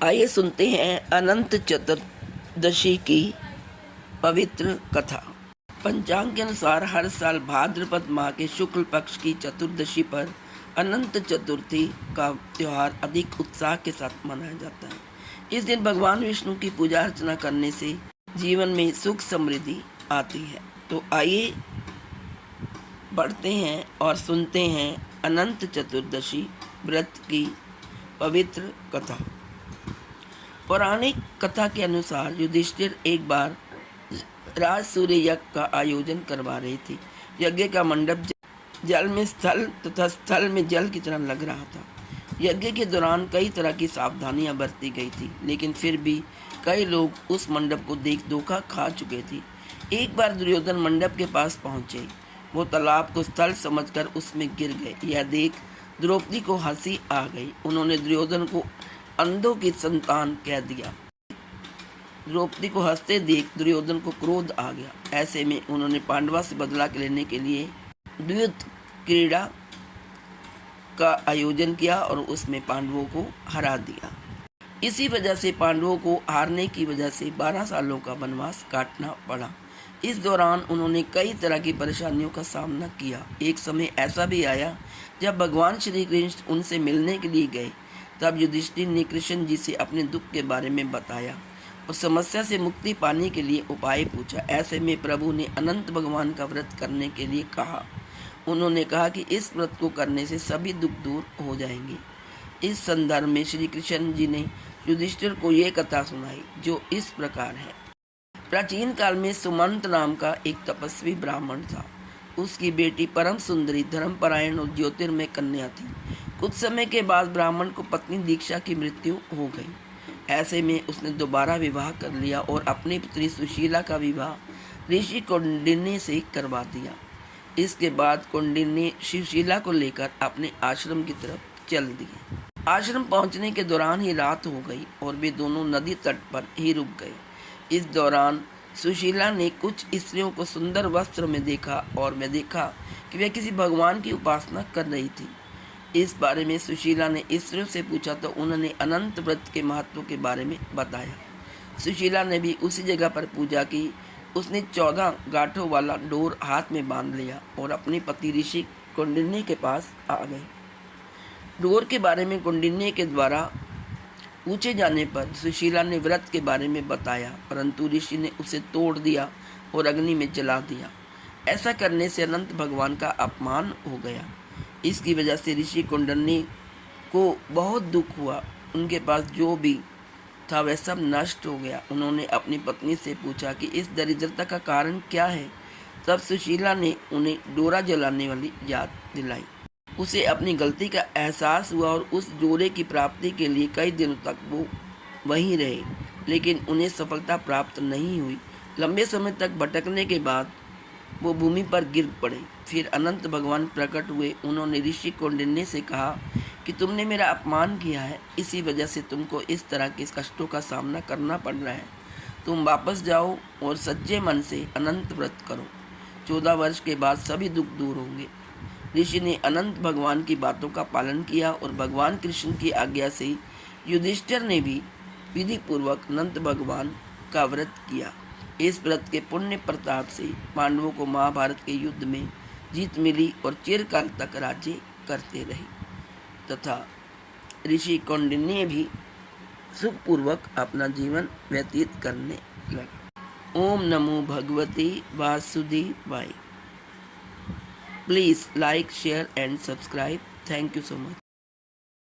आइए सुनते हैं अनंत चतुर्दशी की पवित्र कथा। पंचांग के अनुसार हर साल भाद्रपद माह के शुक्ल पक्ष की चतुर्दशी पर अनंत चतुर्थी का त्यौहार अधिक उत्साह के साथ मनाया जाता है। इस दिन भगवान विष्णु की पूजा अर्चना करने से जीवन में सुख समृद्धि आती है। तो आइए बढ़ते हैं और सुनते हैं अनंत चतुर्दशी व्रत की पवित्र कथा। पौराणिक कथा के अनुसार युधिष्ठिर एक बार राज सूर्य यज्ञ का आयोजन करवा रहे थे। यज्ञ का मंडप जल में स्थल तथा स्थल में जल की तरह लग रहा था। यज्ञ के दौरान कई तरह की सावधानियां बरती गई थी, लेकिन फिर भी कई लोग उस मंडप को देख धोखा खा चुके थे। एक बार दुर्योधन मंडप के पास पहुंचे। वो तालाब को स्थल समझकर उसमें गिर गए। यह देख द्रौपदी को हंसी आ गई। उन्होंने दुर्योधन को अंधों की संतान कह दिया। द्रौपदी को हंसते देख दुर्योधन को क्रोध आ गया। ऐसे में उन्होंने पांडवा से बदला लेने के लिए द्वैत क्रीड़ा का आयोजन किया और उसमें पांडवों को हरा दिया। इसी वजह से पांडवों को हारने की वजह से 12 सालों का वनवास काटना पड़ा। इस दौरान उन्होंने कई तरह की परेशानियों का सामना किया। एक समय ऐसा भी आया जब भगवान श्री कृष्ण उनसे मिलने के लिए गए। तब युधिष्ठिर ने कृष्ण जी से अपने दुख के बारे में बताया और समस्या से मुक्ति पाने के लिए उपाय पूछा। ऐसे में प्रभु ने अनंत भगवान का व्रत करने के लिए कहा। उन्होंने कहा कि इस व्रत को करने से सभी दुख दूर हो जाएंगे। इस संदर्भ में श्री कृष्ण जी ने युधिष्ठिर को ये कथा सुनाई, जो इस प्रकार है। प्राचीन काल में सुमंत नाम का एक तपस्वी ब्राह्मण था। उसकी बेटी परम सुंदरी, धर्मपरायण और ज्योतिर्मय कन्या थी। कुछ समय के बाद ब्राह्मण को पत्नी दीक्षा की मृत्यु हो गई। ऐसे में उसने दोबारा विवाह कर लिया और अपनी पुत्री सुशीला का विवाह ऋषि कौंडिन्य से करवा दिया। इसके बाद कौंडिन्य सुशीला को लेकर अपने आश्रम की तरफ चल दिए। आश्रम पहुंचने के दौरान ही रात हो गई और वे दोनों नदी तट पर ही रुक गए। इस दौरान सुशीला ने कुछ स्त्रियों को सुंदर वस्त्र में देखा और मैं देखा कि वे किसी भगवान की उपासना कर रही थी। इस बारे में सुशीला ने स्त्रियों से पूछा तो उन्होंने अनंत व्रत के महत्व के बारे में बताया। सुशीला ने भी उसी जगह पर पूजा की। उसने 14 गांठों वाला डोर हाथ में बांध लिया और अपने पति ऋषि कौंडिन्य के पास आ गई। डोर के बारे में कौंडिन्य के द्वारा पूछे जाने पर सुशीला ने व्रत के बारे में बताया, परंतु ऋषि ने उसे तोड़ दिया और अग्नि में जला दिया। ऐसा करने से अनंत भगवान का अपमान हो गया। इसकी वजह से ऋषि कौंडिन्य को बहुत दुख हुआ। उनके पास जो भी था वह सब नष्ट हो गया। उन्होंने अपनी पत्नी से पूछा कि इस दरिद्रता का कारण क्या है। तब सुशीला ने उन्हें डोरा जलाने वाली याद दिलाई। उसे अपनी गलती का एहसास हुआ और उस डोरे की प्राप्ति के लिए कई दिनों तक वो वहीं रहे, लेकिन उन्हें सफलता प्राप्त नहीं हुई। लंबे समय तक भटकने के बाद वो भूमि पर गिर पड़े। फिर अनंत भगवान प्रकट हुए। उन्होंने ऋषि कौंडिन्य से कहा कि तुमने मेरा अपमान किया है, इसी वजह से तुमको इस तरह के कष्टों का सामना करना पड़ रहा है। तुम वापस जाओ और सच्चे मन से अनंत व्रत करो। 14 वर्ष के बाद सभी दुख दूर होंगे। ऋषि ने अनंत भगवान की बातों का पालन किया और भगवान कृष्ण की आज्ञा से युधिष्ठिर ने भी विधि पूर्वक अनंत भगवान का व्रत किया। इस व्रत के पुण्य प्रताप से पांडवों को महाभारत के युद्ध में जीत मिली और चिरकाल तक राज्य करते रहे तथा ऋषि कौंडिन्य भी सुखपूर्वक अपना जीवन व्यतीत करने लगा। ओम नमो भगवते वासुदेवाय। Please like, share and subscribe. Thank you so much.